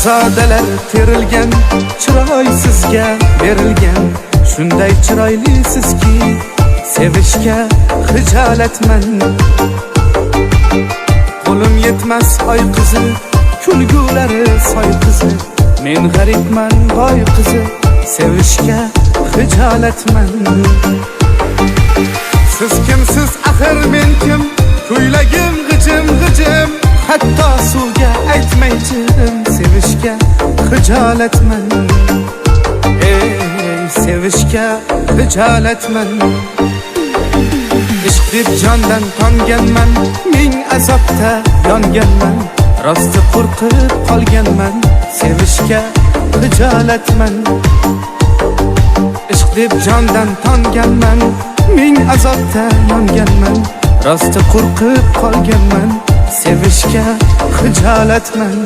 Shahzodalar terilgan, chiroy sizga berilgan. Shunday chiroyli sizki, sevishga xijolatman. Qo'lim yetmas oy qizi, kulgulari soy qizi. Men g'aribman boy qizi, sevishga xijolatman. Siz kimsiz axir men kim? Kuylagim g'ijim g'ijim, hatto suvga aytmaychim. Sevishga xijolatman. Sevishga xijolatman. Ishq deb jondan tonganman, ming azobda yonganman. Rosti qo'rqib qolganman, sevishga xijolatman. Ishq deb jondan tonganman, ming azobda yonganman. Rosti qo'rqib qolganman, sevishga xijolatman.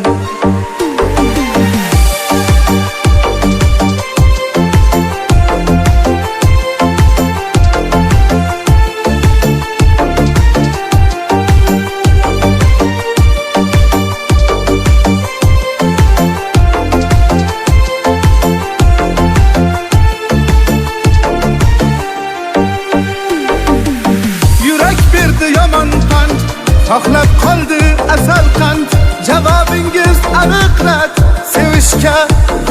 Yomon qand, xohlab qoldi asal qand. Javobingiz aniq rad, sevishga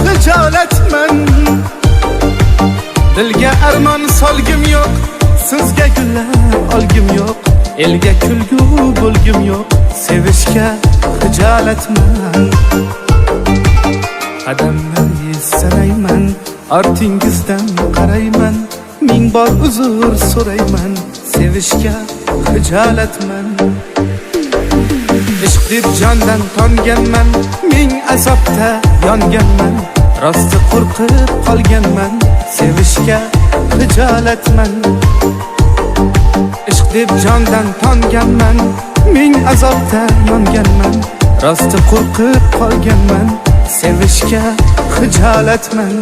xijolatman. Dilga armon solgim yo'q, sizga gullar olgim yo'q. Elga kulgu bo'lgim yo'q, sevishga xijolatman. Qadamlarni sanayman, ortingizdan qarayman. Ming bor uzr so'rayman, sevishga xijolatman. Ishq deb jondan tonganman, ming azobda yonganman. Rosti qo'rqib qolganman, sevishga xijolatman. Ishq deb jondan tonganman, ming azobda yonganman. Rosti qo'rqib qolganman, sevishga xijolatman.